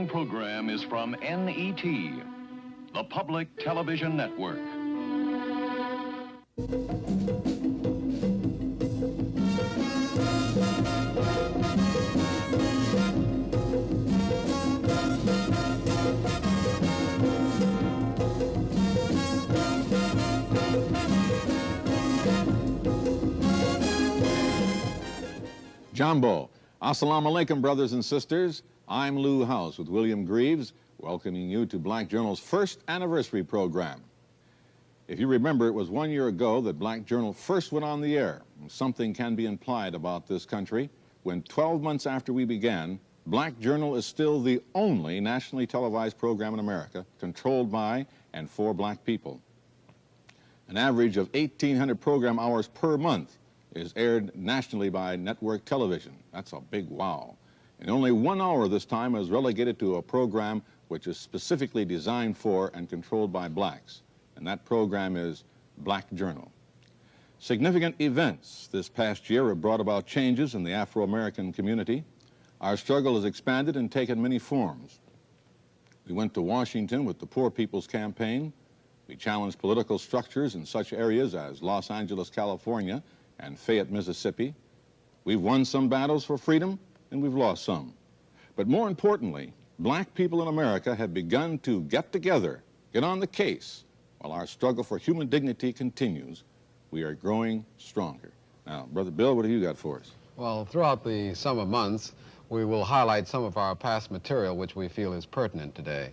following program is from NET, the Public Television Network. Jumbo. Assalamu alaikum, brothers and sisters. I'm Lou House with William Greaves, welcoming you to Black Journal's first anniversary program. If you remember, it was 1 year ago that Black Journal first went on the air. Something can be implied about this country when 12 months after we began, Black Journal is still the only nationally televised program in America controlled by and for black people. An average of 1,800 program hours per month is aired nationally by network television. That's a big wow. And only 1 hour this time is relegated to a program which is specifically designed for and controlled by blacks. And that program is Black Journal. Significant events this past year have brought about changes in the Afro-American community. Our struggle has expanded and taken many forms. We went to Washington with the Poor People's Campaign. We challenged political structures in such areas as Los Angeles, California, and Fayette, Mississippi. We've won some battles for freedom, and we've lost some. But more importantly, black people in America have begun to get together, get on the case. While our struggle for human dignity continues, we are growing stronger. Now, Brother Bill, what have you got for us? Well, throughout the summer months, we will highlight some of our past material which we feel is pertinent today.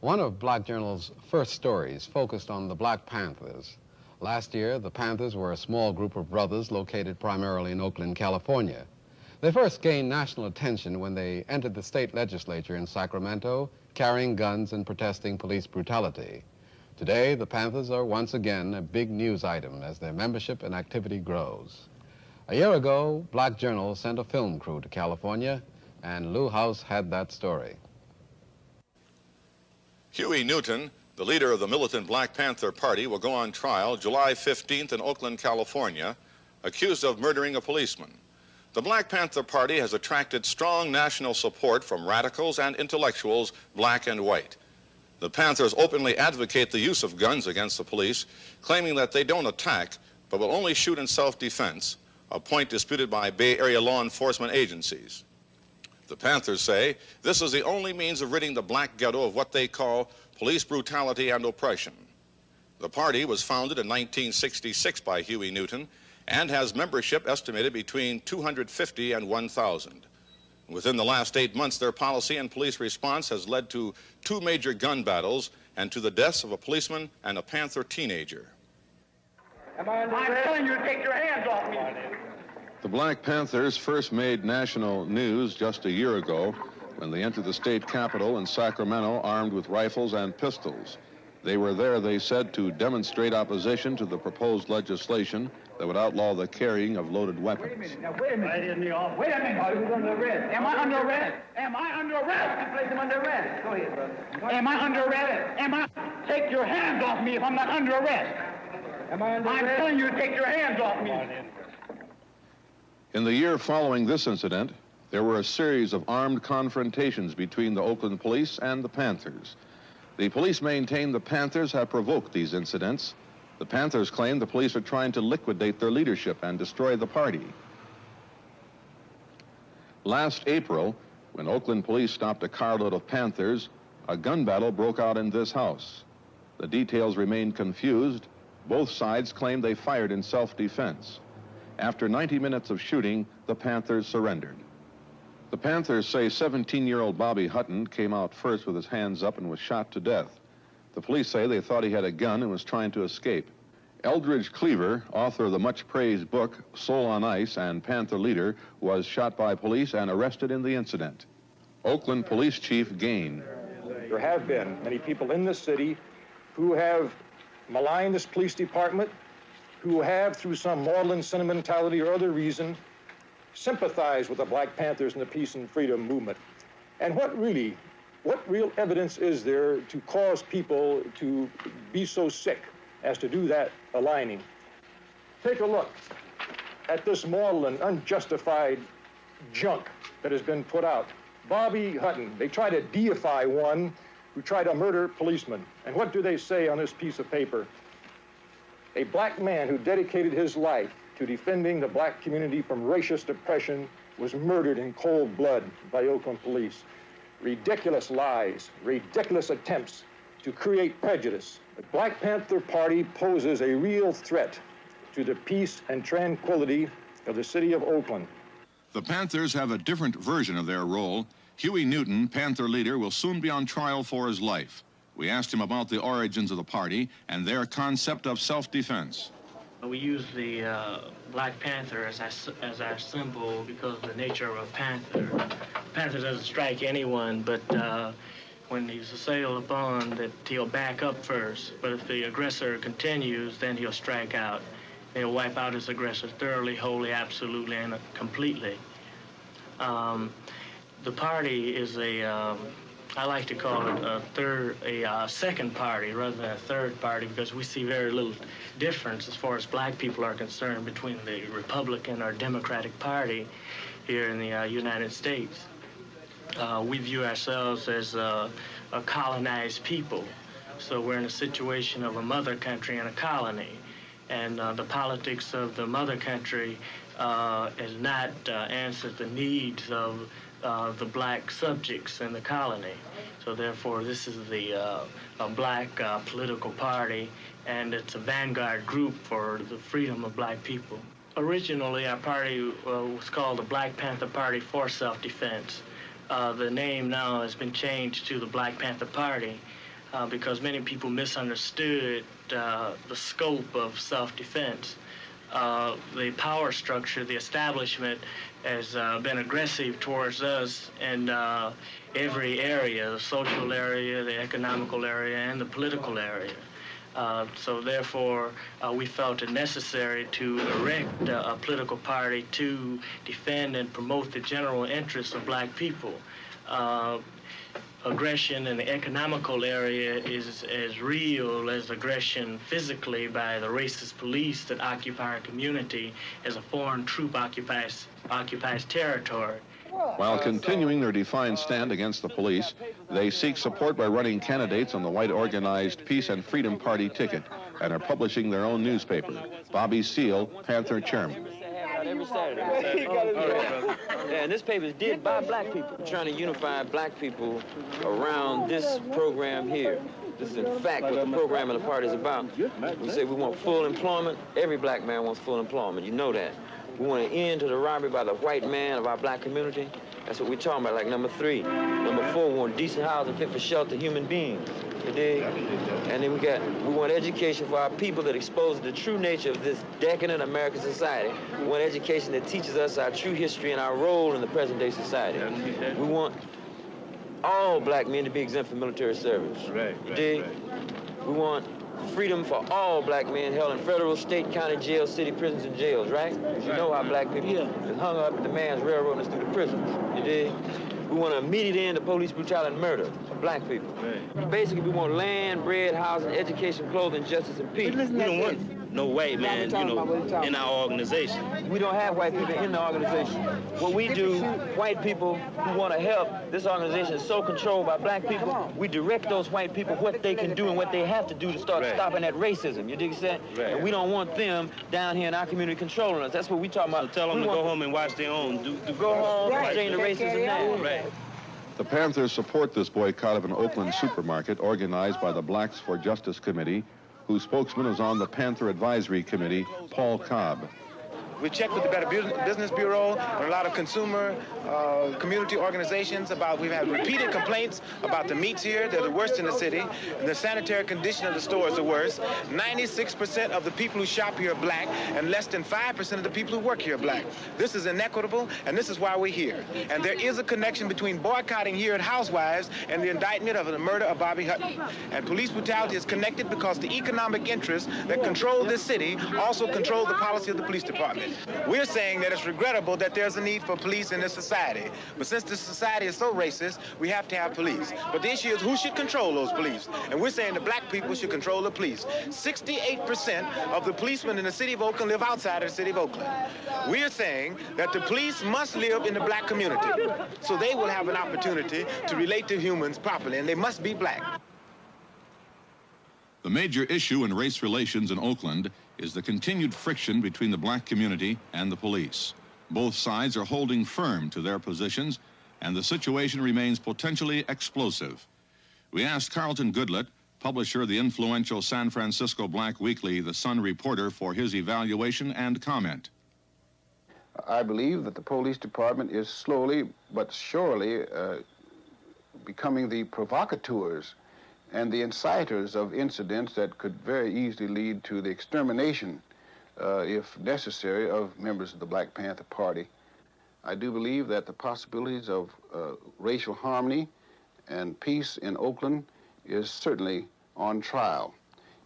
One of Black Journal's first stories focused on the Black Panthers. Last year, the Panthers were a small group of brothers located primarily in Oakland, California. They first gained national attention when they entered the state legislature in Sacramento, carrying guns and protesting police brutality. Today, the Panthers are once again a big news item as their membership and activity grows. A year ago, Black Journal sent a film crew to California, and Lou House had that story. Huey Newton, the leader of the militant Black Panther Party, will go on trial July 15th in Oakland, California, accused of murdering a policeman. The Black Panther Party has attracted strong national support from radicals and intellectuals, black and white. The Panthers openly advocate the use of guns against the police, claiming that they don't attack, but will only shoot in self-defense, a point disputed by Bay Area law enforcement agencies. The Panthers say this is the only means of ridding the black ghetto of what they call police brutality and oppression. The party was founded in 1966 by Huey Newton and has membership estimated between 250 and 1,000. Within the last 8 months, their policy and police response has led to 2 major gun battles and to the deaths of a policeman and a Panther teenager. I'm telling you to take your hands off me. The Black Panthers first made national news just a year ago when they entered the state capitol in Sacramento armed with rifles and pistols. They were there, they said, to demonstrate opposition to the proposed legislation that would outlaw the carrying of loaded weapons. Wait a minute, now, wait a minute. Right in the office. Wait a minute. Who's under arrest? Am I under arrest? Am I under arrest? You place him under arrest. Go ahead, brother. Am I under arrest? Am I? Take your hands off me if I'm not under arrest. Am I under arrest? I'm telling you to take your hands off me. In the year following this incident, there were a series of armed confrontations between the Oakland police and the Panthers. The police maintain the Panthers have provoked these incidents. The Panthers claim the police are trying to liquidate their leadership and destroy the party. Last April, when Oakland police stopped a carload of Panthers, a gun battle broke out in this house. The details remain confused. Both sides claim they fired in self-defense. After 90 minutes of shooting, the Panthers surrendered. The Panthers say 17-year-old Bobby Hutton came out first with his hands up and was shot to death. The police say they thought he had a gun and was trying to escape. Eldridge Cleaver, author of the much-praised book Soul on Ice and Panther leader, was shot by police and arrested in the incident. Oakland Police Chief Gain. There have been many people in this city who have maligned this police department, who have, through some maudlin sentimentality or other reason, sympathized with the Black Panthers and the peace and freedom movement. And what real evidence is there to cause people to be so sick as to do that aligning? Take a look at this maudlin, unjustified junk that has been put out Bobby Hutton. They try to deify one who tried to murder policemen. And what do they say on this piece of paper? A black man who dedicated his life to defending the black community from racist oppression was murdered in cold blood by Oakland police. Ridiculous lies, ridiculous attempts to create prejudice. The Black Panther Party poses a real threat to the peace and tranquility of the city of Oakland. The Panthers have a different version of their role. Huey Newton, Panther leader, will soon be on trial for his life. We asked him about the origins of the party and their concept of self-defense. We use the Black Panther as our symbol because of the nature of a panther. A panther doesn't strike anyone, but when he's assailed upon, that he'll back up first. But if the aggressor continues, then he'll strike out. He'll wipe out his aggressor thoroughly, wholly, absolutely, and completely. The party is I like to call it a second party rather than a third party, because we see very little difference as far as black people are concerned between the Republican or Democratic Party here in the United States. We view ourselves as a colonized people. So we're in a situation of a mother country and a colony. And the politics of the mother country has not answered the needs of the black subjects in the colony. So therefore, this is a black political party, and it's a vanguard group for the freedom of black people. Originally, our party was called the Black Panther Party for Self-Defense. The name now has been changed to the Black Panther Party because many people misunderstood the scope of self-defense. The power structure, the establishment, has been aggressive towards us in every area, the social area, the economical area, and the political area. So therefore, we felt it necessary to erect a political party to defend and promote the general interests of black people. Aggression in the economical area is as real as aggression physically by the racist police that occupy our community as a foreign troop occupies territory. While continuing their defiant stand against the police, they seek support by running candidates on the white organized Peace and Freedom Party ticket and are publishing their own newspaper. Bobby Seale, Panther chairman. Every Saturday. And this paper is did by black people. We're trying to unify black people around this program here. This is, in fact, what the program of the party is about. We say we want full employment. Every black man wants full employment. You know that. We want an end to the robbery by the white man of our black community. That's what we're talking about, like number 3. Number 4, we want decent housing, fit for shelter, human beings. You dig? And then we want education for our people that exposes the true nature of this decadent American society. We want education that teaches us our true history and our role in the present day society. We want all black men to be exempt from military service. You dig? We want freedom for all black men held in federal, state, county jails, city prisons, and jails, right? You know how black people is hung up at the man's railroading us through the prisons. You dig? We want an immediate end to police brutality and murder of black people. Basically, we want land, bread, housing, education, clothing, justice, and peace. We don't want no white man, in our organization. We don't have white people in the organization. What we do, white people who want to help, this organization is so controlled by black people, we direct those white people what they can do and what they have to do to start stopping that racism. You dig what I'm saying? And we don't want them down here in our community controlling us. That's what we talking about. So tell them to go home and watch their own. Go home, change the racism now. The Panthers support this boycott of an Oakland supermarket organized by the Blacks for Justice Committee, whose spokesman is on the Panther Advisory Committee, Paul Cobb. We checked with the Better Business Bureau and a lot of consumer community organizations about, we've had repeated complaints about the meats here. They're the worst in the city. The sanitary condition of the store is the worst. 96% of the people who shop here are black, and less than 5% of the people who work here are black. This is inequitable, and this is why we're here. And there is a connection between boycotting here at Housewives and the indictment of the murder of Bobby Hutton. And police brutality is connected because the economic interests that control this city also control the policy of the police department. We're saying that it's regrettable that there's a need for police in this society. But since this society is so racist, we have to have police. But the issue is who should control those police? And we're saying the black people should control the police. 68% of the policemen in the city of Oakland live outside of the city of Oakland. We're saying that the police must live in the black community, so they will have an opportunity to relate to humans properly, and they must be black. The major issue in race relations in Oakland is the continued friction between the black community and the police. Both sides are holding firm to their positions, and the situation remains potentially explosive. We asked Carlton Goodlett, publisher of the influential San Francisco black weekly, The Sun Reporter, for his evaluation and comment. I believe that the police department is slowly but surely becoming the provocateurs and the inciters of incidents that could very easily lead to the extermination, if necessary, of members of the Black Panther Party. I do believe that the possibilities of racial harmony and peace in Oakland is certainly on trial.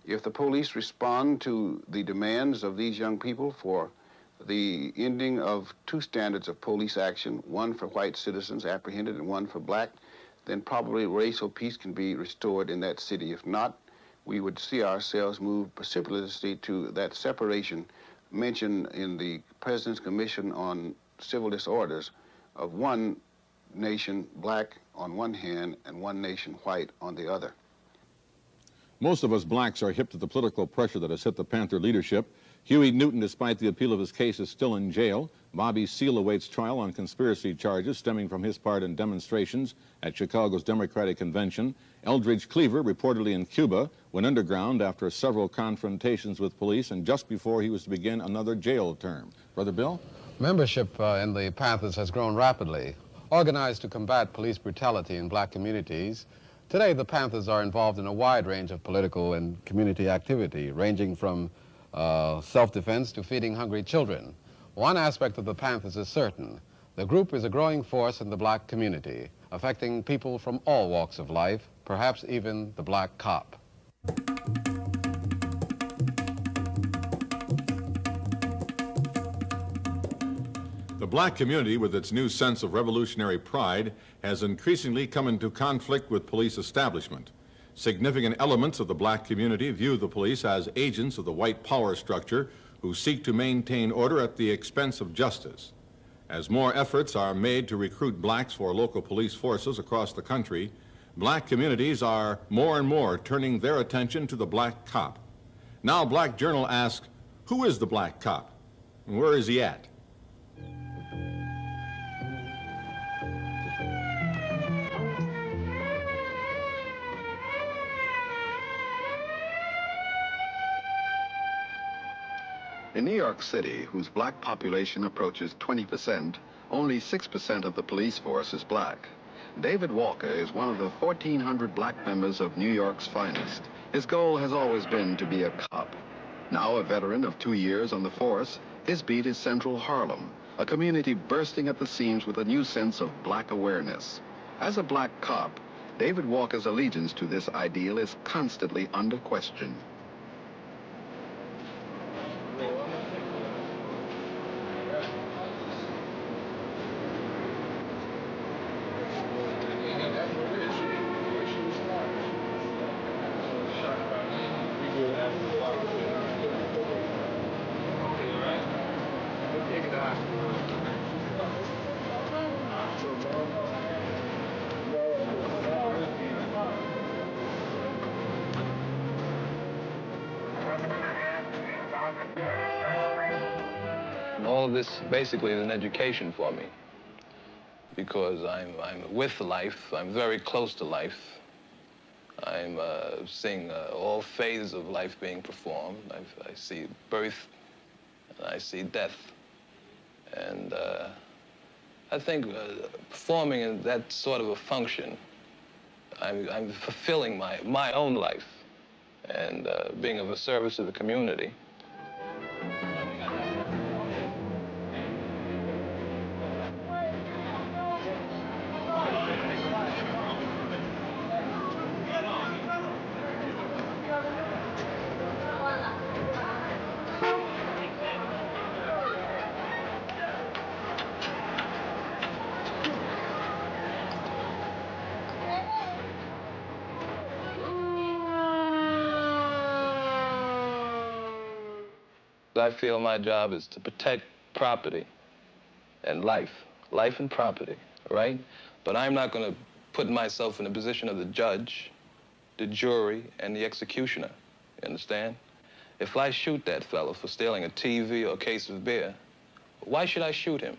If the police respond to the demands of these young people for the ending of two standards of police action, one for white citizens apprehended and one for black, then probably racial peace can be restored in that city. If not, we would see ourselves move precipitously to that separation mentioned in the President's Commission on Civil Disorders of one nation, black on one hand, and one nation, white on the other. Most of us blacks are hip to the political pressure that has hit the Panther leadership. Huey Newton, despite the appeal of his case, is still in jail. Bobby Seale awaits trial on conspiracy charges stemming from his part in demonstrations at Chicago's Democratic Convention. Eldridge Cleaver, reportedly in Cuba, went underground after several confrontations with police and just before he was to begin another jail term. Brother Bill? Membership in the Panthers has grown rapidly. Organized to combat police brutality in black communities, today the Panthers are involved in a wide range of political and community activity, ranging from self-defense to feeding hungry children. One aspect of the Panthers is certain. The group is a growing force in the black community, affecting people from all walks of life, perhaps even the black cop. The black community, with its new sense of revolutionary pride, has increasingly come into conflict with police establishment. Significant elements of the black community view the police as agents of the white power structure who seek to maintain order at the expense of justice. As more efforts are made to recruit blacks for local police forces across the country, black communities are more and more turning their attention to the black cop. Now Black Journal asks, who is the black cop and where is he at? In New York City, whose black population approaches 20%, only 6% of the police force is black. David Walker is one of the 1,400 black members of New York's finest. His goal has always been to be a cop. Now a veteran of 2 years on the force, his beat is Central Harlem, a community bursting at the seams with a new sense of black awareness. As a black cop, David Walker's allegiance to this ideal is constantly under question. All of this basically is an education for me because I'm with life. I'm very close to life. I'm seeing all phases of life being performed. I see birth and I see death. And I think performing in that sort of a function, I'm fulfilling my own life and being of a service to the community. I feel my job is to protect property and life and property, right? But I'm not going to put myself in the position of the judge, the jury, and the executioner, you understand? If I shoot that fellow for stealing a TV or a case of beer, why should I shoot him?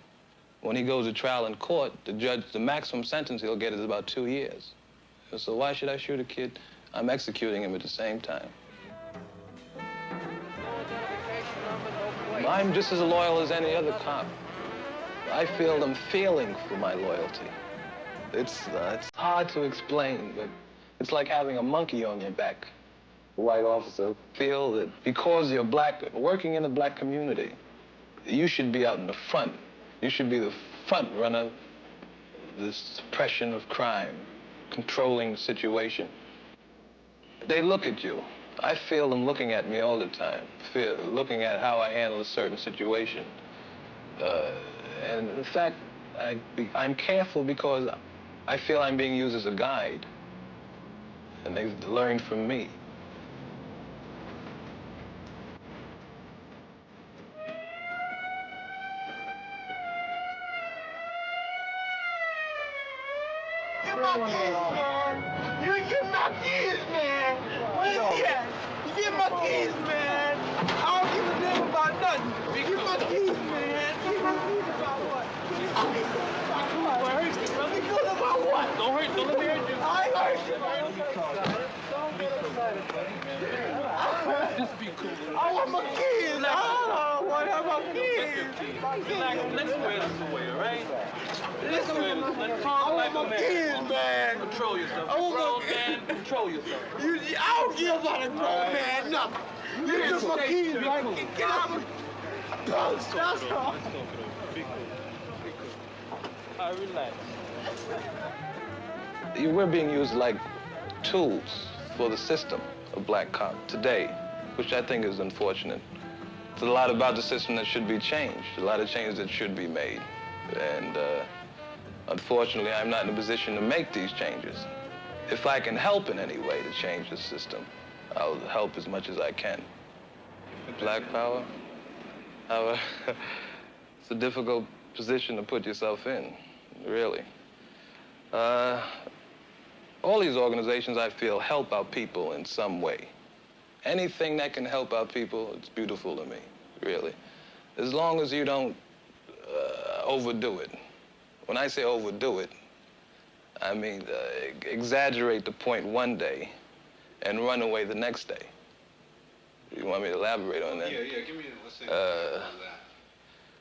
When he goes to trial in court, the judge, the maximum sentence he'll get is about 2 years. So why should I shoot a kid? I'm executing him at the same time. I'm just as loyal as any other cop. I feel them feeling for my loyalty. It's hard to explain, but it's like having a monkey on your back. A white officer feel that because you're black, working in the black community, you should be out in the front. You should be the front runner, the suppression of crime, controlling the situation. They look at you. I feel them looking at me all the time, looking at how I handle a certain situation. And in fact, I'm careful because I feel I'm being used as a guide. And they've learned from me. You get my keys, man! Where's he at? You get my keys, man! I don't give a damn about nothing. You get my keys, man! You get my keys about what? What hurt you, brother? You good about what? Don't hurt, don't let me hurt you. I ain't hurt you, man. Don't get excited, buddy. Just be cool. I want my keys. I want my keys. Let's wear this away, all right? Listen, I want my kids, man. Control yourself. Grown man, control yourself. I don't give about a grown man, nothing. You just my kids, right? Get out of me. That's all. Be cool. All right, relax. We're being used like tools for the system of black cop today, which I think is unfortunate. There's a lot about the system that should be changed, a lot of changes that should be made. And unfortunately, I'm not in a position to make these changes. If I can help in any way to change the system, I'll help as much as I can. Black power? It's a difficult position to put yourself in, really. All these organizations, I feel, help our people in some way. Anything that can help our people, it's beautiful to me, really. As long as you don't overdo it. When I say overdo it, I mean exaggerate the point one day and run away the next day. You want me to elaborate on that? Yeah, give me, let's say, that.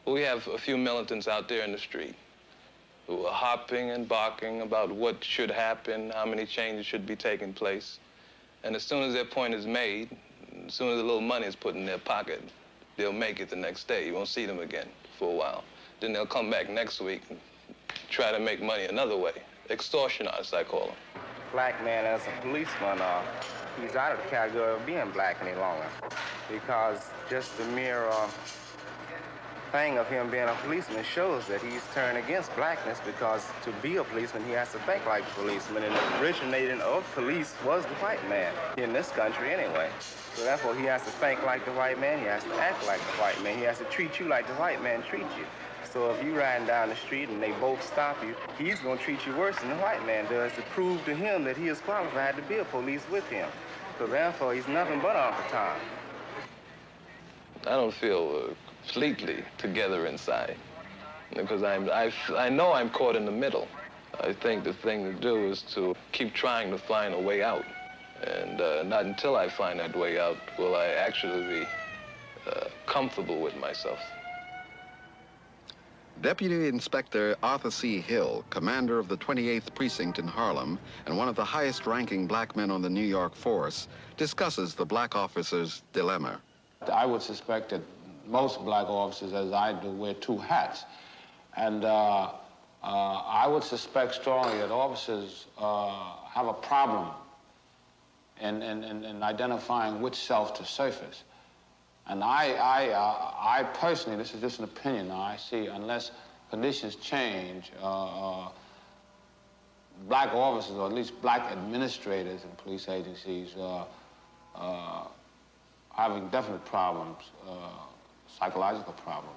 We have a few militants out there in the street who are hopping and barking about what should happen, how many changes should be taking place. And as soon as their point is made, as soon as a little money is put in their pocket, they'll make it the next day. You won't see them again for a while. Then they'll come back next week and try to make money another way. Extortion artists, I call them. Black man as a policeman, he's out of the category of being black any longer. Because just the mere thing of him being a policeman shows that he's turned against blackness, because to be a policeman, he has to think like a policeman. And the originating of police was the white man, in this country anyway. So therefore, he has to think like the white man, he has to act like the white man, he has to treat you like the white man treats you. So if you riding down the street and they both stop you, he's going to treat you worse than the white man does to prove to him that he is qualified to be a police with him. So therefore, he's nothing but Uncle Tom. I don't feel completely together inside, because I know I'm caught in the middle. I think the thing to do is to keep trying to find a way out. And not until I find that way out will I actually be comfortable with myself. Deputy Inspector Arthur C. Hill, commander of the 28th Precinct in Harlem and one of the highest-ranking black men on the New York force, discusses the black officer's dilemma. I would suspect that most black officers, as I do, wear two hats. And I would suspect strongly that officers have a problem in identifying which self to surface. And I personally, this is just an opinion now, I see, unless conditions change, black officers, or at least black administrators in police agencies, having definite problems psychological problem.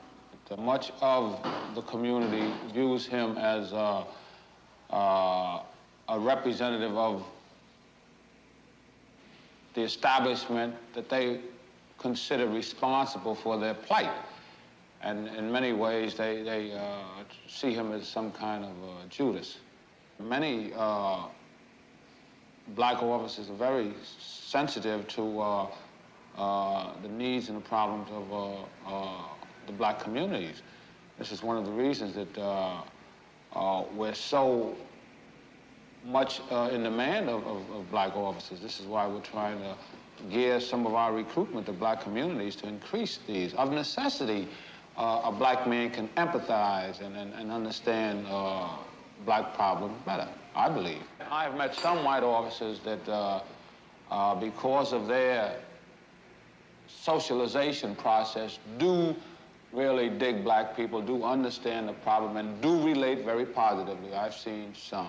Much of the community views him as a representative of the establishment that they consider responsible for their plight. And in many ways, they see him as some kind of Judas. Many black officers are very sensitive to the needs and the problems of the black communities. This is one of the reasons that we're so much in demand of black officers. This is why we're trying to gear some of our recruitment to black communities to increase these. Of necessity, a black man can empathize and understand black problems better, I believe. I've met some white officers that, because of their socialization process, do really dig black people, do understand the problem, and do relate very positively. I've seen some,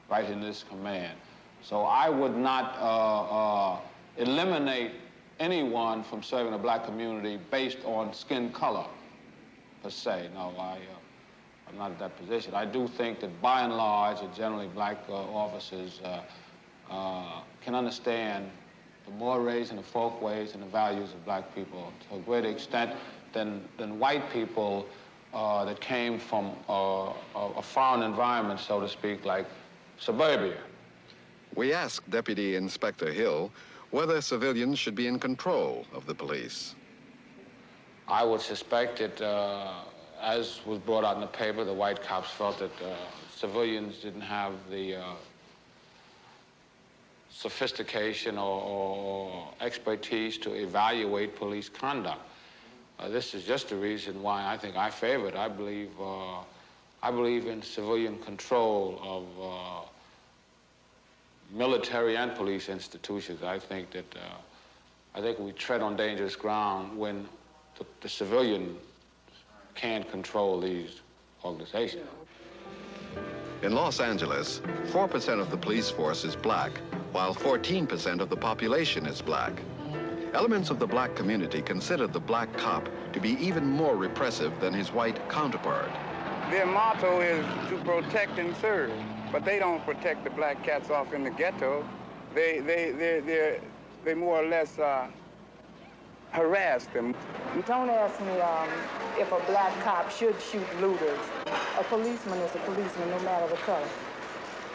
right in this command. So I would not eliminate anyone from serving the black community based on skin color, per se. No, I'm not in that position. I do think that by and large, generally black officers can understand the mores and the folkways and the values of black people to a greater extent than white people that came from a foreign environment, so to speak, like suburbia. We asked Deputy Inspector Hill whether civilians should be in control of the police. I would suspect that, as was brought out in the paper, the white cops felt that civilians didn't have the sophistication or expertise to evaluate police conduct. This is just the reason why I think I favor it. I believe in civilian control of military and police institutions. I think we tread on dangerous ground when the civilian can't control these organizations. In Los Angeles, 4% of the police force is black, while 14% of the population is black. Elements of the black community consider the black cop to be even more repressive than his white counterpart. Their motto is to protect and serve, but they don't protect the black cats off in the ghetto. They more or less harass them. Don't ask me if a black cop should shoot looters. A policeman is a policeman no matter the color.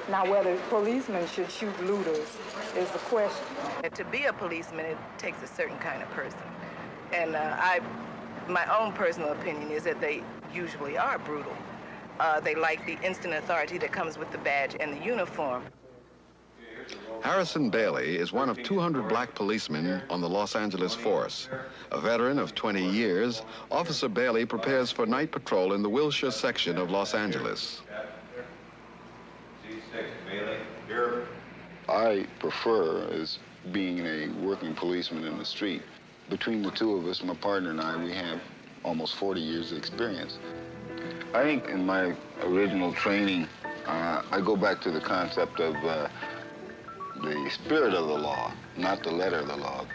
Now, whether policemen should shoot looters is the question. To be a policeman, it takes a certain kind of person. And my own personal opinion is that they usually are brutal. They like the instant authority that comes with the badge and the uniform. Harrison Bailey is one of 200 black policemen on the Los Angeles force. A veteran of 20 years, Officer Bailey prepares for night patrol in the Wilshire section of Los Angeles. I prefer as being a working policeman in the street. Between the two of us, my partner and I, we have almost 40 years of experience. I think in my original training, I go back to the concept of the spirit of the law, not the letter of the law.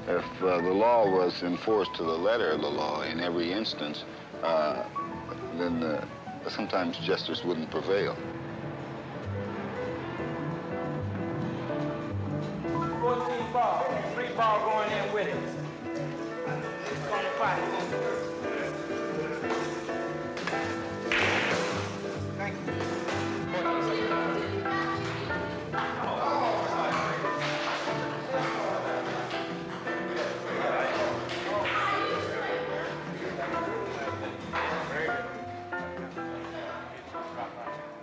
If the law was enforced to the letter of the law in every instance, then sometimes justice wouldn't prevail. 14 ball, 3 ball going in with it. It's on the fight. Thank you.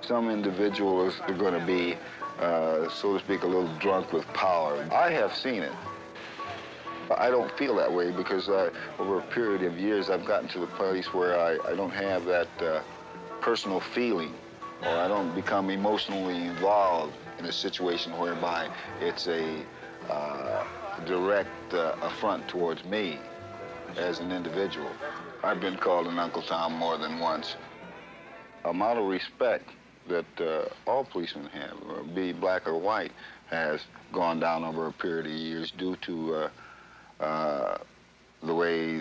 Some individuals are going to be, so to speak, a little drunk with power. I have seen it. I don't feel that way because over a period of years, I've gotten to the place where I don't have that personal feeling, or I don't become emotionally involved in a situation whereby it's a direct affront towards me as an individual. I've been called an Uncle Tom more than once. A model respect that all policemen have, be black or white, has gone down over a period of years due to the way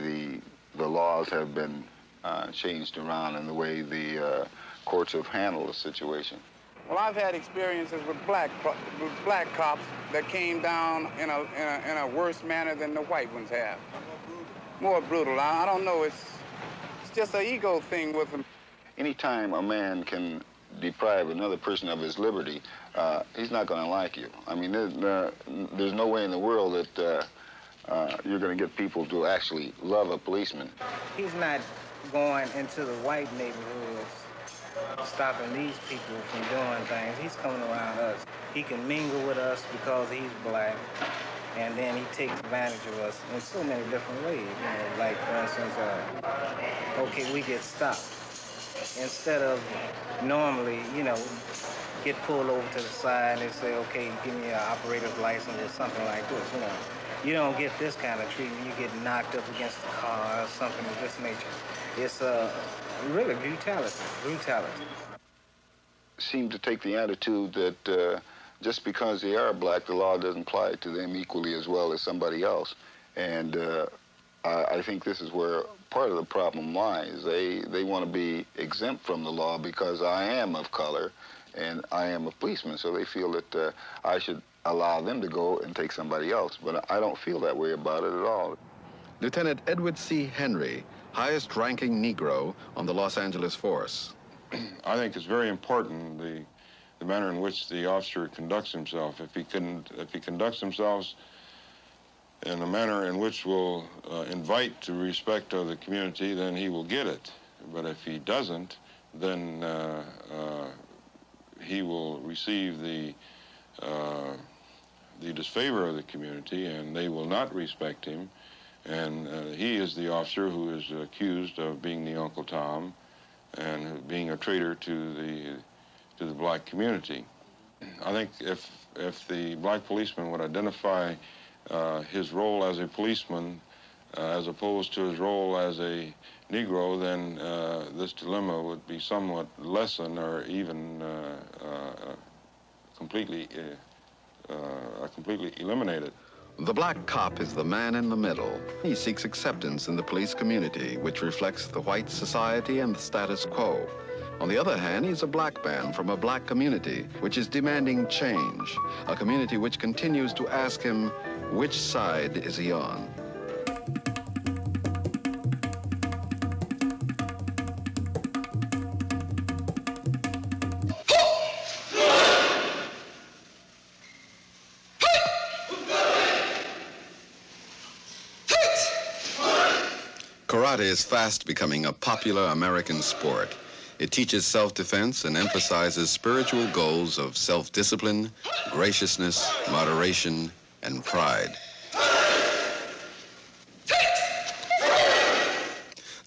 the laws have been changed around and the way the courts have handled the situation? Well, I've had experiences with black cops that came down in a worse manner than the white ones have. More brutal. I don't know. It's just an ego thing with them. Anytime a man can deprive another person of his liberty, he's not going to like you. I mean, there's no way in the world that you're going to get people to actually love a policeman. He's not going into the white neighborhoods, stopping these people from doing things. He's coming around us. He can mingle with us because he's black, and then he takes advantage of us in so many different ways. You know, like, for instance, okay, we get stopped. Instead of normally, you know, get pulled over to the side and they say, okay, give me an operator's license or something like this, you know. You don't get this kind of treatment. You get knocked up against the car or something of this nature. It's really brutality. Seem to take the attitude that just because they are black, the law doesn't apply to them equally as well as somebody else. And I think this is where part of the problem lies. They want to be exempt from the law because I am of color and I am a policeman, so they feel that I should allow them to go and take somebody else. But I don't feel that way about it at all. Lieutenant Edward C. Henry, highest-ranking Negro on the Los Angeles force. I think it's very important the manner in which the officer conducts himself. If he conducts himself in a manner in which will invite to respect of the community, then he will get it. But if he doesn't, then he will receive the disfavor of the community, and they will not respect him. And he is the officer who is accused of being the Uncle Tom and being a traitor to the black community. I think if the black policeman would identify his role as a policeman as opposed to his role as a Negro, then this dilemma would be somewhat lessened or even completely eliminated. The black cop is the man in the middle. He seeks acceptance in the police community, which reflects the white society and the status quo. On the other hand, he's a black man from a black community, which is demanding change, a community which continues to ask him, which side is he on? Karate is fast becoming a popular American sport. It teaches self-defense and emphasizes spiritual goals of self-discipline, graciousness, moderation, and pride.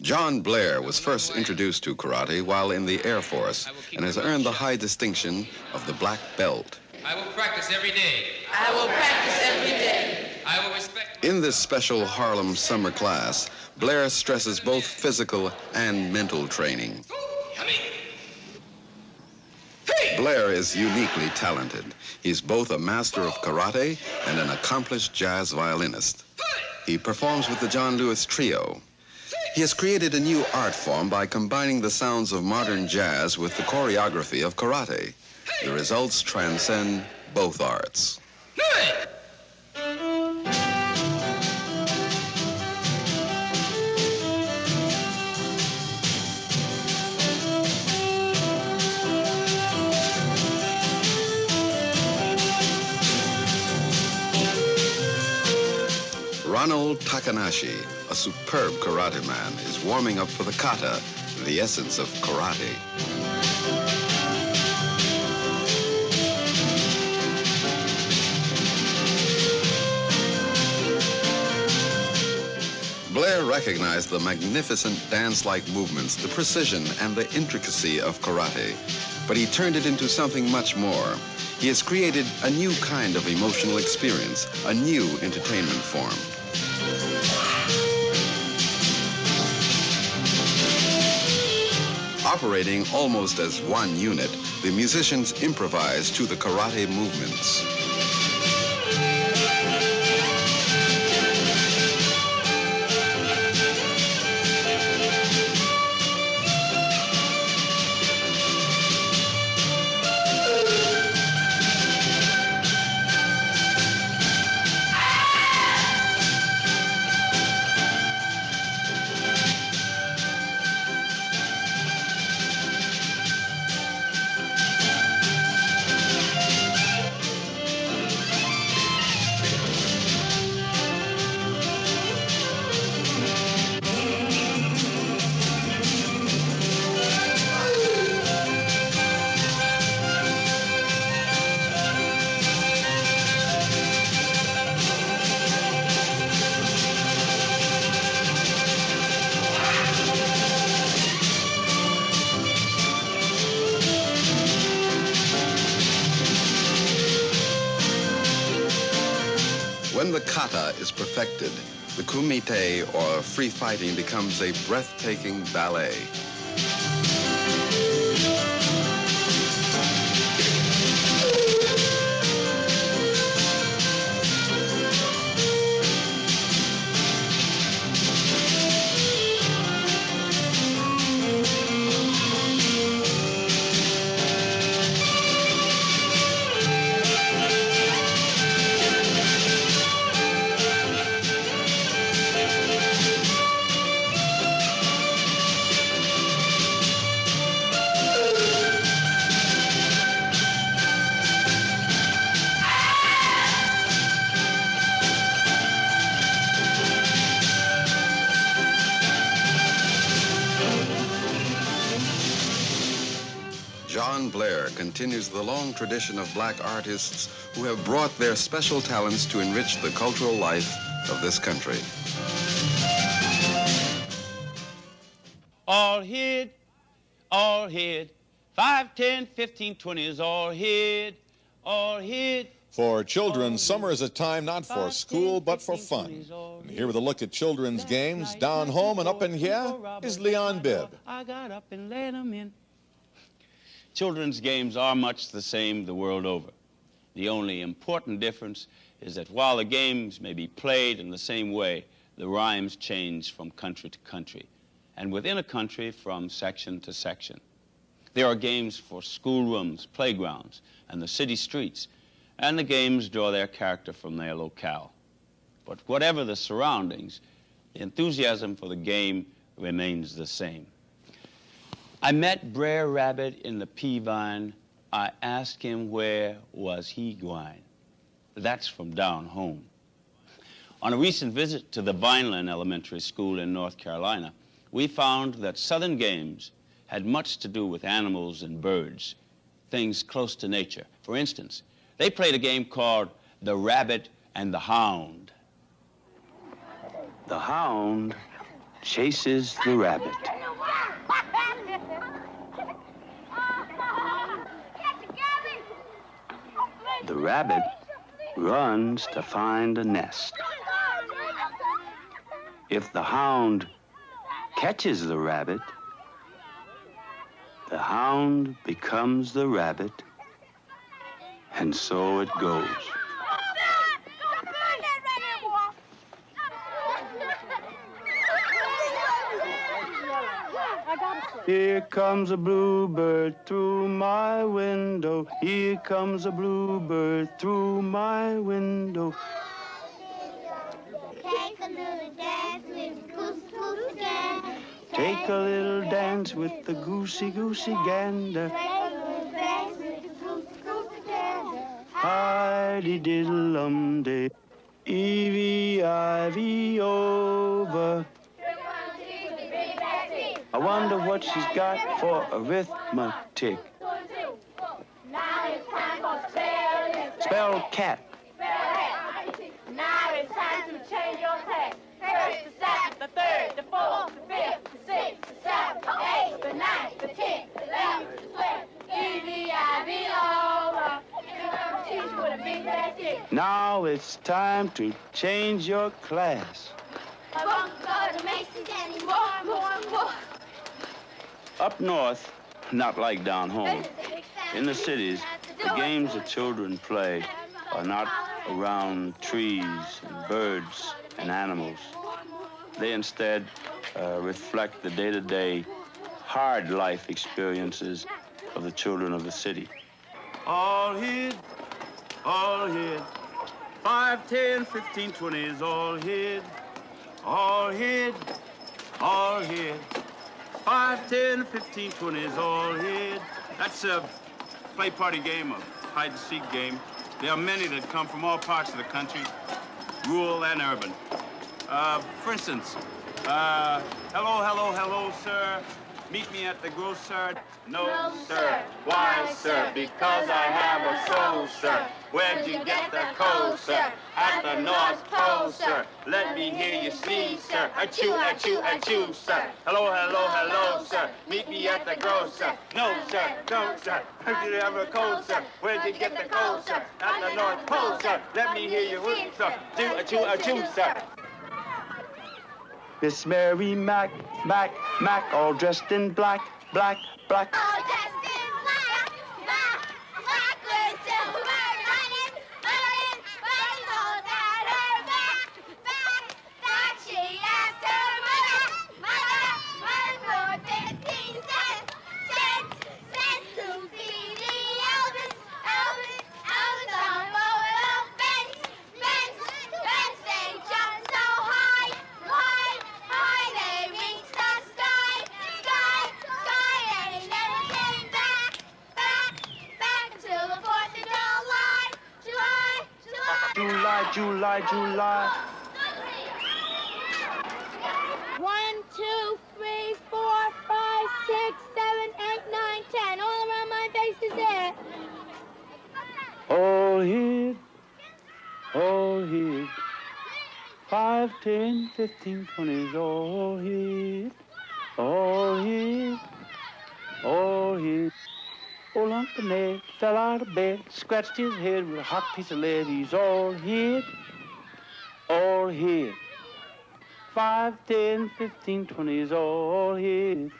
John Blair was first introduced to karate while in the Air Force and has earned the high distinction of the black belt. I will practice every day. I will practice every day. I will respect... In this special Harlem summer class, Blair stresses both physical and mental training. Blair is uniquely talented. He's both a master of karate and an accomplished jazz violinist. He performs with the John Lewis Trio. He has created a new art form by combining the sounds of modern jazz with the choreography of karate. The results transcend both arts. Ronald Takanashi, a superb karate man, is warming up for the kata, the essence of karate. Blair recognized the magnificent dance-like movements, the precision and the intricacy of karate, but he turned it into something much more. He has created a new kind of emotional experience, a new entertainment form. Operating almost as one unit, the musicians improvise to the karate movements. kata is perfected, the kumite, or free fighting, becomes a breathtaking ballet. John Blair continues the long tradition of black artists who have brought their special talents to enrich the cultural life of this country. All hid, 5, 10, 15, 20 is all hid, all hid. For children, summer is a time not for school, but for fun. And here with a look at children's games, down home and up in here, is Leon Bibb. I got up and let them in. Children's games are much the same the world over. The only important difference is that while the games may be played in the same way, the rhymes change from country to country, and within a country from section to section. There are games for schoolrooms, playgrounds, and the city streets, and the games draw their character from their locale. But whatever the surroundings, the enthusiasm for the game remains the same. I met Brer Rabbit in the pea vine. I asked him where was he going. That's from down home. On a recent visit to the Vineland Elementary School in North Carolina, we found that Southern games had much to do with animals and birds, things close to nature. For instance, they played a game called The Rabbit and the Hound. The hound chases the rabbit. The rabbit runs to find a nest. If the hound catches the rabbit, the hound becomes the rabbit, and so it goes. Here comes a bluebird through my window. Here comes a bluebird through my window. Take a little dance with goosey goosey gander. Take a little dance with the goosey goosey gander. Take a little dance with the goosey goosey gander. Hi-de-diddle-um-day, Evie-ivy over. I wonder what she's got for arithmetic. Now it's time for spelling. Spell cat. Now it's time to change your tack. First, the second, the third, the fourth, the fifth, the sixth, the seventh, the eighth, the ninth, the 10th, the 11th, the 12th. E-V-I-V over. Teach with a big fat stick. Now it's time to change your class. I won't go to Macy's anymore, more. Up north, not like down home. In the cities, the games that children play are not around trees and birds and animals. They instead reflect the day-to-day hard life experiences of the children of the city. All hid, 5, 10, 15, 20 is all hid, all hid, all hid. 5, 10, 15, 20 is all hid. That's a play party game, a hide-and-seek game. There are many that come from all parts of the country, rural and urban. For instance, hello, hello, hello, sir. Meet me at the grocer. No, sir. Why, sir? Because I have a soul, sir. Where'd you get the coal, sir? At the North Pole, sir. Let me hear you sneeze, sir. Achoo, achoo, achoo, sir. Hello, hello, hello, sir. Meet me at the grocer. No, sir. No, sir. Have you ever cold, sir? Where'd you get the coal, sir? At the North Pole, sir. Let me hear you whoop, sir. Achoo, achoo, achoo, sir. Miss Mary Mac, Mac, Mac, all dressed in black, black, black. All dressed in black, black, black with silver running, running all down her back, back, back. She asked her mother, mother, for 15 cents, cents to feed the Elvis, Elvis, Elvis on roller fence, fence, fence. They jumped so high, high, high. They reached the sky, sky, sky. They never came back, back, back till the 4th of July, July, July. July, July, July. 1, 2, 3, 4, 5, 6, 7, 8, 9, 10. All around my face is there. All hit, all hit. 5, 10, 15, 20s, all hit, all hit, all hit. Old Uncle Ned fell out of bed, scratched his head with a hot piece of lead. He's all hit, all hit. 5, 10, 15, 20s, all hit.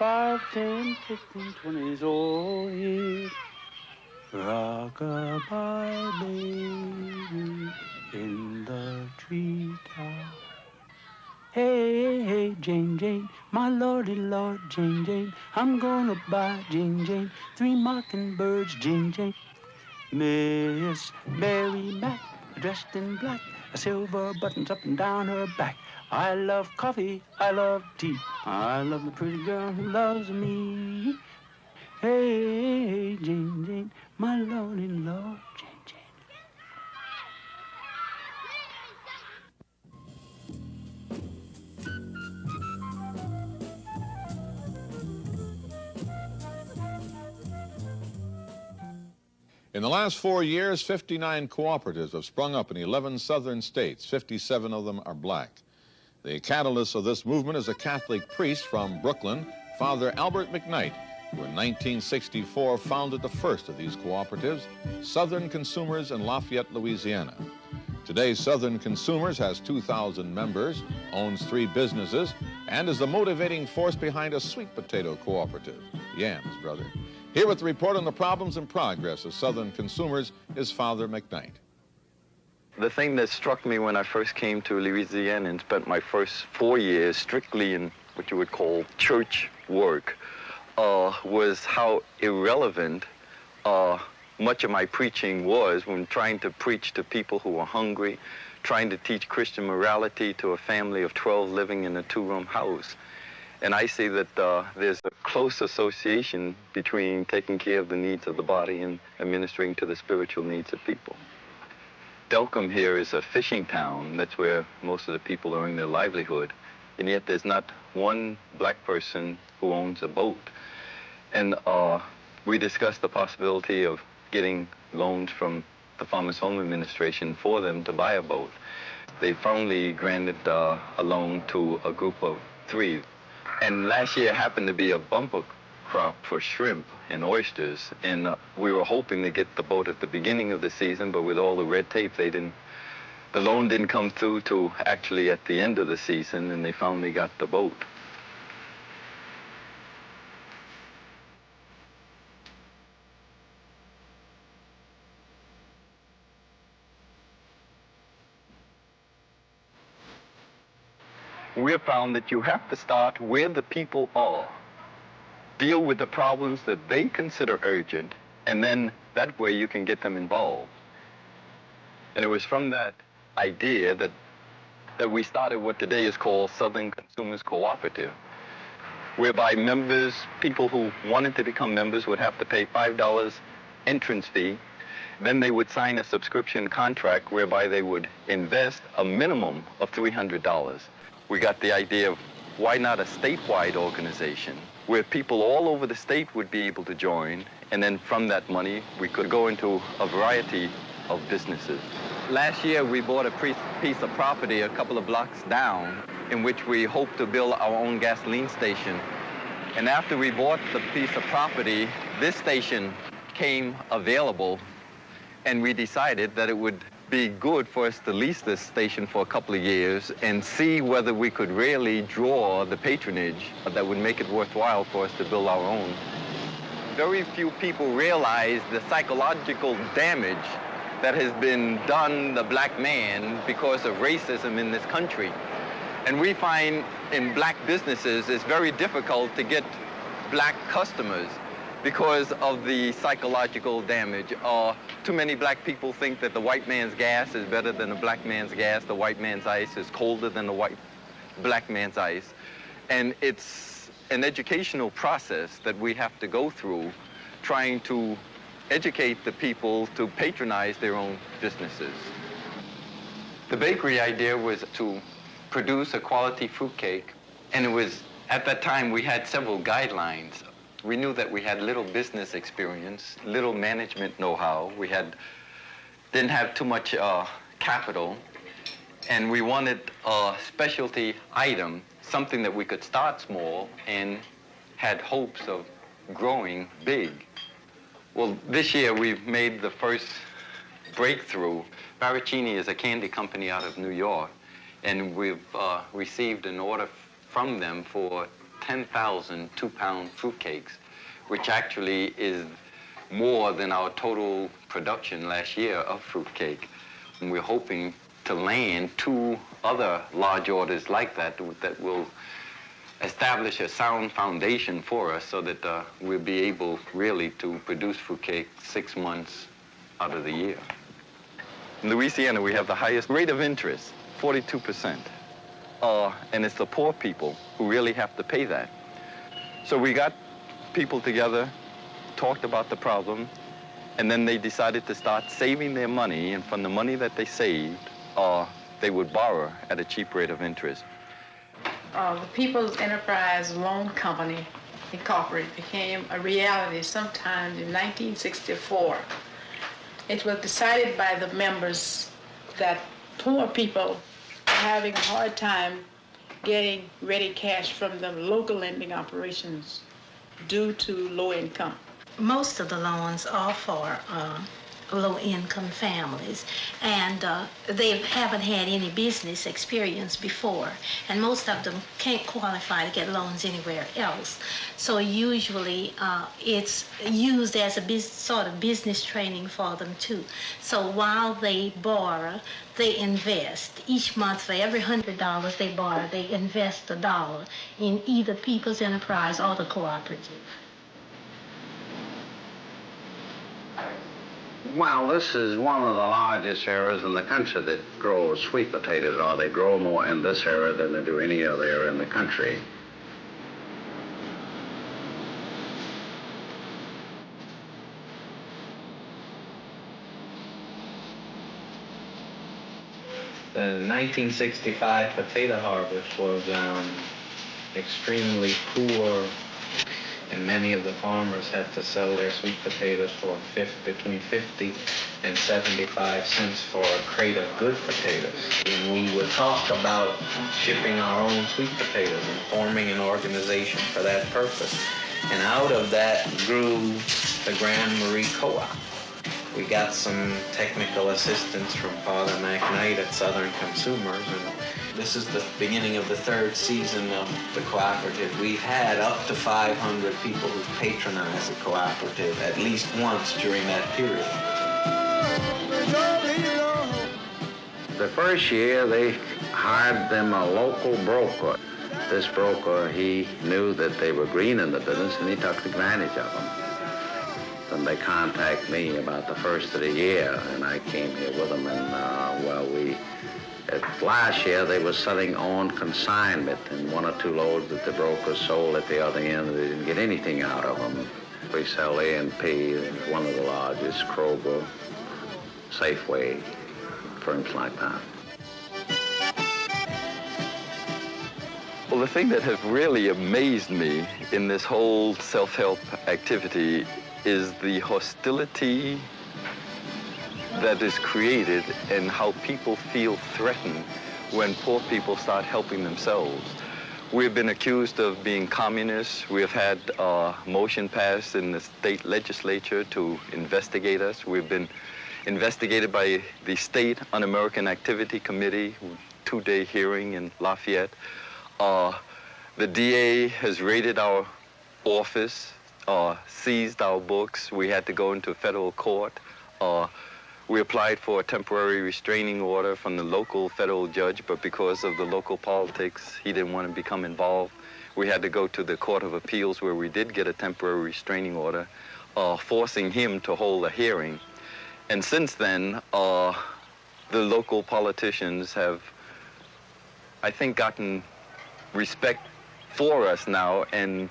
5, 10, 15, 20s, all hit. Rock-a-bye, baby, in the treetop. Hey, hey, Jane, Jane, my lordy lord, Jane, Jane, I'm gonna buy Jane, Jane, 3 mockingbirds, Jane, Jane. Miss Mary Mac, dressed in black, silver buttons up and down her back. I love coffee, I love tea, I love the pretty girl who loves me. Hey, Jane, Jane, my lordy lord, Jane, Jane. In the last 4 years, 59 cooperatives have sprung up in 11 southern states. 57 of them are black. The catalyst of this movement is a Catholic priest from Brooklyn, Father Albert McKnight, who in 1964 founded the first of these cooperatives, Southern Consumers in Lafayette, Louisiana. Today, Southern Consumers has 2,000 members, owns 3 businesses, and is the motivating force behind a sweet potato cooperative, Yams, brother. Here with the report on the problems and progress of Southern Consumers is Father McKnight. The thing that struck me when I first came to Louisiana and spent my first 4 years strictly in what you would call church work was how irrelevant much of my preaching was when trying to preach to people who were hungry, trying to teach Christian morality to a family of 12 living in a 2-room house. And I see that there's a close association between taking care of the needs of the body and administering to the spiritual needs of people. Delcombe here is a fishing town. That's where most of the people earn their livelihood. And yet there's not one black person who owns a boat. And we discussed the possibility of getting loans from the Farmers Home Administration for them to buy a boat. They finally granted a loan to a group of 3. And last year happened to be a bumper crop for shrimp and oysters. And we were hoping to get the boat at the beginning of the season, but with all the red tape, the loan didn't come through till actually at the end of the season, and they finally got the boat. We have found that you have to start where the people are, deal with the problems that they consider urgent, and then that way you can get them involved. And it was from that idea that we started what today is called Southern Consumers Cooperative, whereby members, people who wanted to become members would have to pay $5 entrance fee. Then they would sign a subscription contract whereby they would invest a minimum of $300. We got the idea of why not a statewide organization where people all over the state would be able to join, and then from that money, we could go into a variety of businesses. Last year, we bought a piece of property a couple of blocks down in which we hope to build our own gasoline station. And after we bought the piece of property, this station came available, and we decided that it would be good for us to lease this station for a couple of years and see whether we could really draw the patronage that would make it worthwhile for us to build our own. Very few people realize the psychological damage that has been done the black man because of racism in this country. And we find in black businesses it's very difficult to get black customers because of the psychological damage. Too many black people think that the white man's gas is better than the black man's gas. The white man's ice is colder than the black man's ice. And it's an educational process that we have to go through, trying to educate the people to patronize their own businesses. The bakery idea was to produce a quality fruitcake, and it was, at that time, we had several guidelines. We knew that we had little business experience, little management know-how. We didn't have too much capital, and we wanted a specialty item, something that we could start small and had hopes of growing big. Well, this year we've made the first breakthrough. Baracchini is a candy company out of New York, and we've received an order from them for 10,000 two-pound fruitcakes, which actually is more than our total production last year of fruitcake. And we're hoping to land 2 other large orders like that that will establish a sound foundation for us so that we'll be able really to produce fruitcake 6 months out of the year. In Louisiana, we have the highest rate of interest, 42%. And it's the poor people who really have to pay that. So we got people together, talked about the problem, and then they decided to start saving their money, and from the money that they saved, they would borrow at a cheap rate of interest. The People's Enterprise Loan Company, Incorporated, became a reality sometime in 1964. It was decided by the members that poor people are having a hard time getting ready cash from the local lending operations due to low income. Most of the loans are for low-income families, and they haven't had any business experience before, and most of them can't qualify to get loans anywhere else. So usually it's used as a sort of business training for them too. So while they borrow, they invest. Each month for every $100 they borrow, they invest $1 in either People's Enterprise or the cooperative. Well, this is one of the largest areas in the country that grows sweet potatoes, or they grow more in this area than they do any other area in the country. The 1965 potato harvest was extremely poor, and many of the farmers had to sell their sweet potatoes for between 50 and 75 cents for a crate of good potatoes. And we would talk about shipping our own sweet potatoes and forming an organization for that purpose. And out of that grew the Grand Marie Co-op. We got some technical assistance from Father McKnight at Southern Consumers, and this is the beginning of the 3rd season of the cooperative. We've had up to 500 people who've patronized the cooperative at least once during that period. The first year, they hired them a local broker. This broker, he knew that they were green in the business, and he took advantage of them. Then they contacted me about the first of the year, and I came here with them, and last year they were selling on consignment, and 1 or 2 loads that the brokers sold at the other end, they didn't get anything out of them. We sell A&P, one of the largest, Kroger, Safeway, firms like that. Well, the thing that has really amazed me in this whole self-help activity is the hostility that is created and how people feel threatened when poor people start helping themselves. We've been accused of being communists. We have had a motion passed in the state legislature to investigate us. We've been investigated by the State Un-American Activity Committee, two-day hearing in Lafayette. The DA has raided our office, seized our books. We had to go into federal court. We applied for a temporary restraining order from the local federal judge, but because of the local politics, he didn't want to become involved. We had to go to the Court of Appeals, where we did get a temporary restraining order, forcing him to hold a hearing. And since then, the local politicians have, I think, gotten respect for us now, and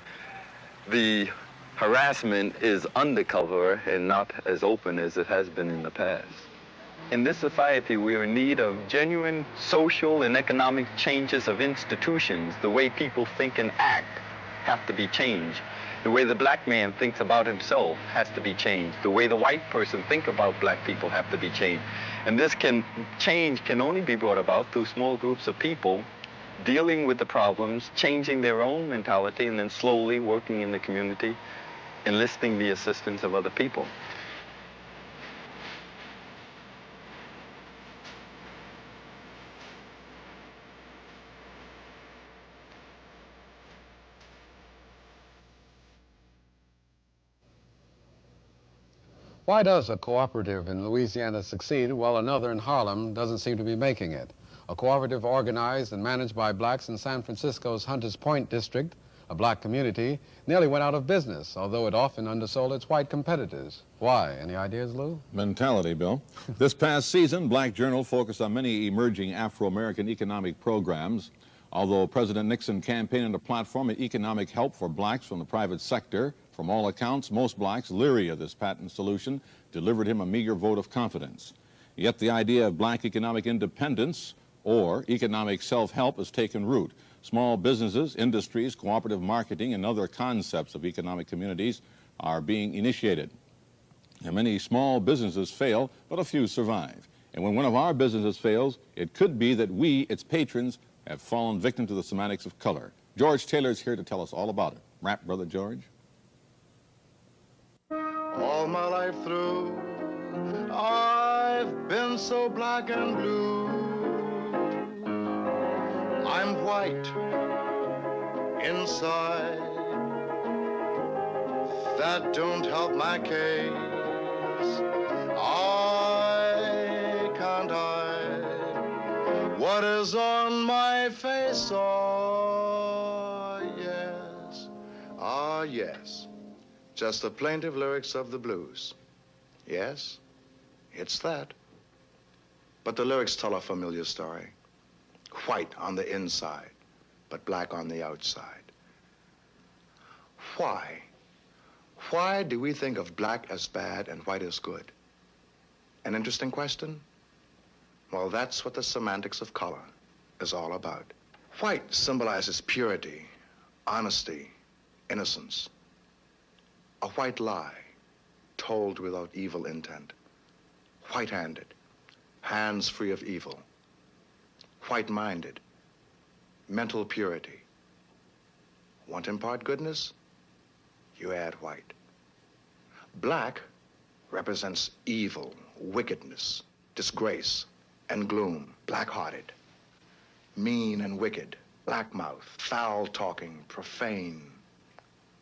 the harassment is undercover and not as open as it has been in the past. In this society, we are in need of genuine social and economic changes of institutions. The way people think and act have to be changed. The way the black man thinks about himself has to be changed. The way the white person thinks about black people have to be changed. And this change can only be brought about through small groups of people dealing with the problems, changing their own mentality, and then slowly working in the community, enlisting the assistance of other people. Why does a cooperative in Louisiana succeed while another in Harlem doesn't seem to be making it? A cooperative organized and managed by blacks in San Francisco's Hunters Point district, a black community, nearly went out of business, although it often undersold its white competitors. Why? Any ideas, Lou? Mentality, Bill. This past season, Black Journal focused on many emerging Afro-American economic programs. Although President Nixon campaigned a platform of economic help for blacks from the private sector, from all accounts, most blacks, leery of this patent solution, delivered him a meager vote of confidence. Yet the idea of black economic independence or economic self-help has taken root. Small businesses, industries, cooperative marketing, and other concepts of economic communities are being initiated. And many small businesses fail, but a few survive. And when one of our businesses fails, it could be that we, its patrons, have fallen victim to the semantics of color. George Taylor's here to tell us all about it. Rap, Brother George. All my life through, I've been so black and blue. I'm white inside. That don't help my case. I can't hide what is on my face. Oh, yes. Ah, yes. Just the plaintive lyrics of the blues. Yes, it's that. But the lyrics tell a familiar story. White on the inside, but black on the outside. Why? Why do we think of black as bad and white as good? An interesting question? Well, that's what the semantics of color is all about. White symbolizes purity, honesty, innocence. A white lie, told without evil intent. White-handed, hands free of evil. White-minded, mental purity. Want to impart goodness? You add white. Black represents evil, wickedness, disgrace, and gloom. Black-hearted, mean and wicked, black-mouthed, foul-talking, profane.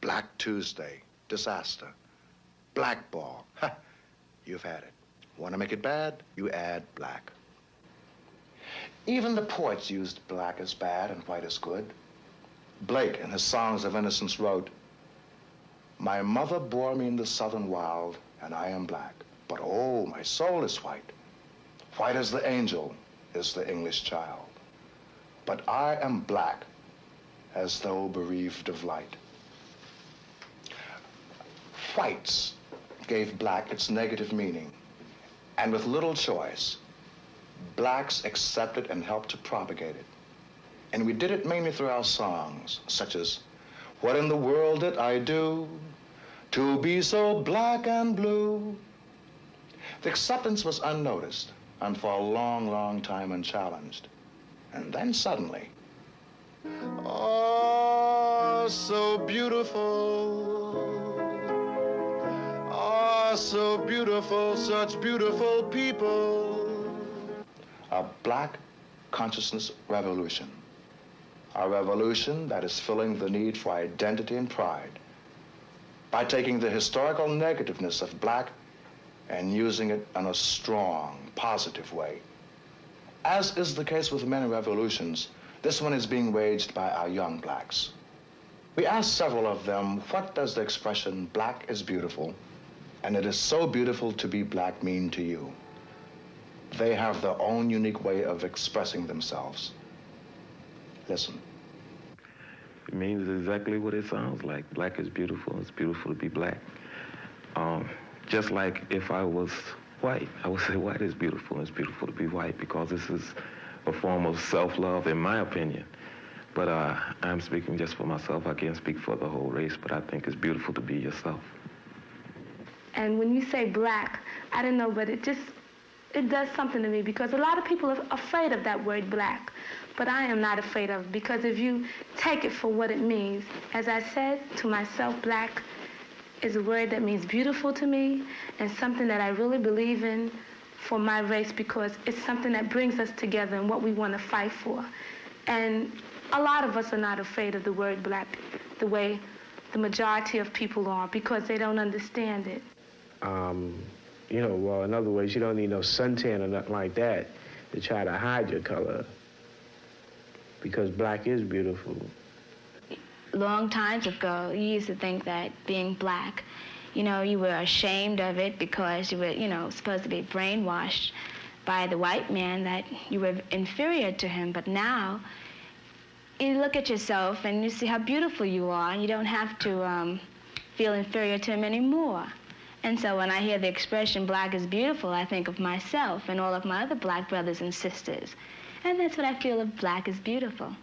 Black Tuesday, disaster. Blackball, ha, you've had it. Want to make it bad? You add black. Even the poets used black as bad and white as good. Blake, in his Songs of Innocence, wrote, "My mother bore me in the southern wild, and I am black. But oh, my soul is white. White as the angel is the English child. But I am black, as though bereaved of light." Whites gave black its negative meaning, and with little choice, blacks accepted and helped to propagate it. And we did it mainly through our songs, such as, "What in the world did I do to be so black and blue?" The acceptance was unnoticed and for a long, long time unchallenged. And then suddenly, oh, so beautiful. Oh, so beautiful, such beautiful people. A black consciousness revolution. A revolution that is filling the need for identity and pride by taking the historical negativeness of black and using it in a strong, positive way. As is the case with many revolutions, this one is being waged by our young blacks. We asked several of them, what does the expression "black is beautiful" and "it is so beautiful to be black" mean to you? They have their own unique way of expressing themselves. Listen. It means exactly what it sounds like. Black is beautiful. It's beautiful to be black. Just like if I was white, I would say white is beautiful. It's beautiful to be white because this is a form of self-love, in my opinion. But I'm speaking just for myself. I can't speak for the whole race, but I think it's beautiful to be yourself. And when you say black, I don't know, but it does something to me because a lot of people are afraid of that word black. But I am not afraid of it because if you take it for what it means, as I said to myself, black is a word that means beautiful to me and something that I really believe in for my race because it's something that brings us together and what we want to fight for. And a lot of us are not afraid of the word black the way the majority of people are because they don't understand it. You know, well, in other words, you don't need no suntan or nothing like that to try to hide your color because black is beautiful. Long times ago, you used to think that being black, you know, you were ashamed of it because you were, you know, supposed to be brainwashed by the white man that you were inferior to him. But now, you look at yourself and you see how beautiful you are and you don't have to feel inferior to him anymore. And so when I hear the expression black is beautiful, I think of myself and all of my other black brothers and sisters. And that's what I feel of black is beautiful.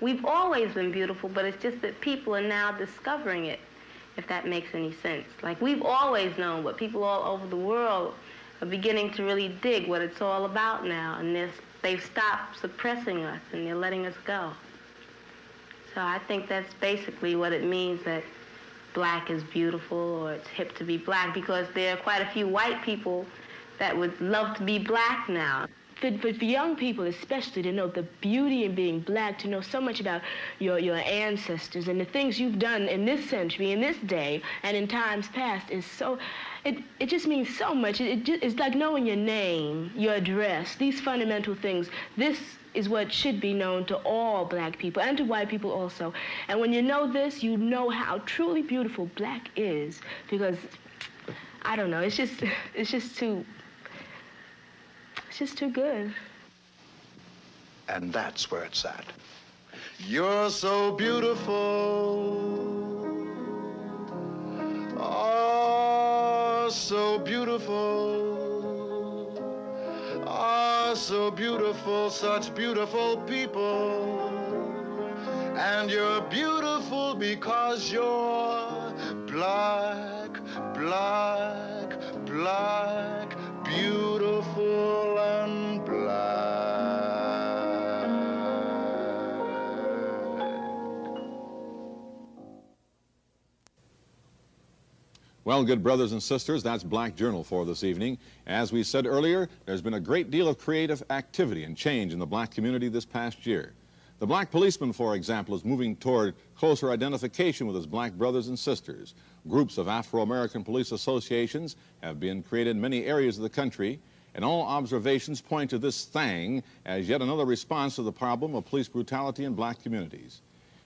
We've always been beautiful, but it's just that people are now discovering it, if that makes any sense. Like, we've always known, but people all over the world are beginning to really dig what it's all about now, and they've stopped suppressing us, and they're letting us go. So I think that's basically what it means, that black is beautiful, or it's hip to be black, because there are quite a few white people that would love to be black now. But for young people especially, to know the beauty in being black, to know so much about your ancestors and the things you've done in this century, in this day, and in times past is so, it just means so much. It's like knowing your name, your address, these fundamental things. This is what should be known to all black people and to white people also. And when you know this, you know how truly beautiful black is, because, I don't know, it's just too good. And that's where it's at. You're so beautiful. Oh, so beautiful. Oh, so beautiful, such beautiful people. And you're beautiful because you're black, black, black, beautiful and black. Well, good brothers and sisters, that's Black Journal for this evening. As we said earlier, there's been a great deal of creative activity and change in the black community this past year. The black policeman, for example, is moving toward closer identification with his black brothers and sisters. Groups of Afro-American police associations have been created in many areas of the country, and all observations point to this thing as yet another response to the problem of police brutality in black communities.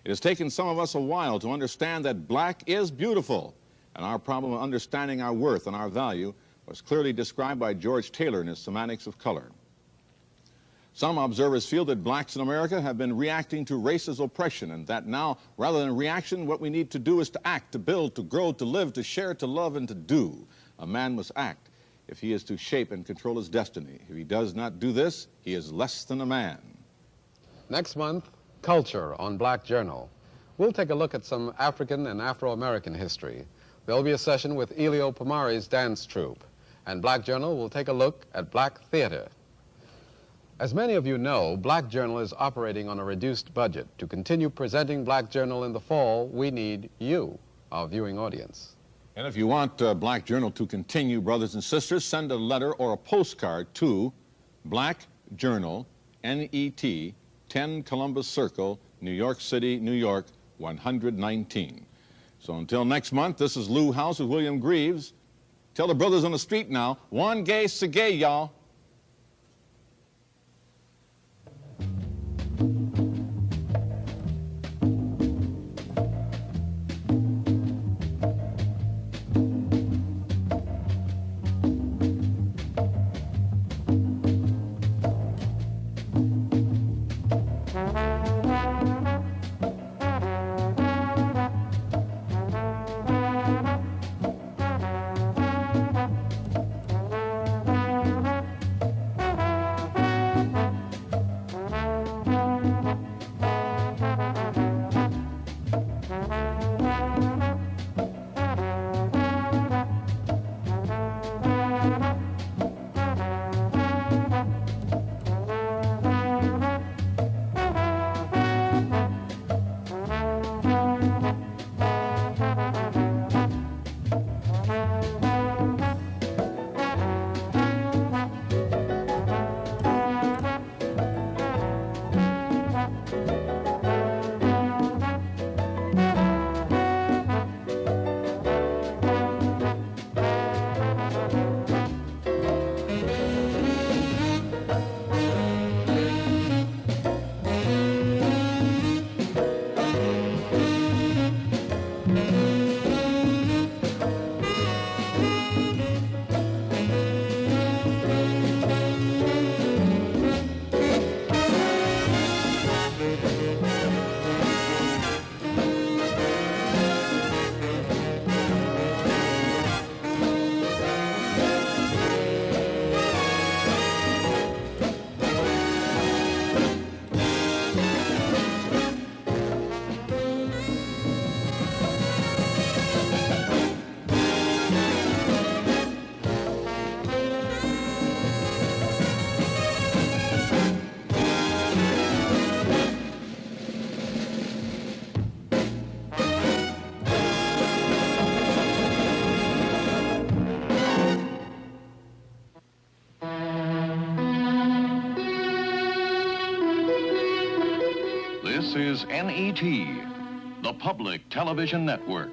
It has taken some of us a while to understand that black is beautiful, and our problem of understanding our worth and our value was clearly described by George Taylor in his Semantics of Color. Some observers feel that blacks in America have been reacting to racist oppression, and that now, rather than reaction, what we need to do is to act, to build, to grow, to live, to share, to love, and to do. A man must act if he is to shape and control his destiny. If he does not do this, he is less than a man. Next month, Culture on Black Journal. We'll take a look at some African and Afro-American history. There'll be a session with Elio Pomari's dance troupe, and Black Journal will take a look at Black theater. As many of you know, Black Journal is operating on a reduced budget. To continue presenting Black Journal in the fall, we need you, our viewing audience. And if you want Black Journal to continue, brothers and sisters, send a letter or a postcard to Black Journal, NET, 10 Columbus Circle, New York City, New York, 119. So until next month, this is Lou House with William Greaves. Tell the brothers on the street now, one gay, sagay, y'all. This is NET, the Public Television Network.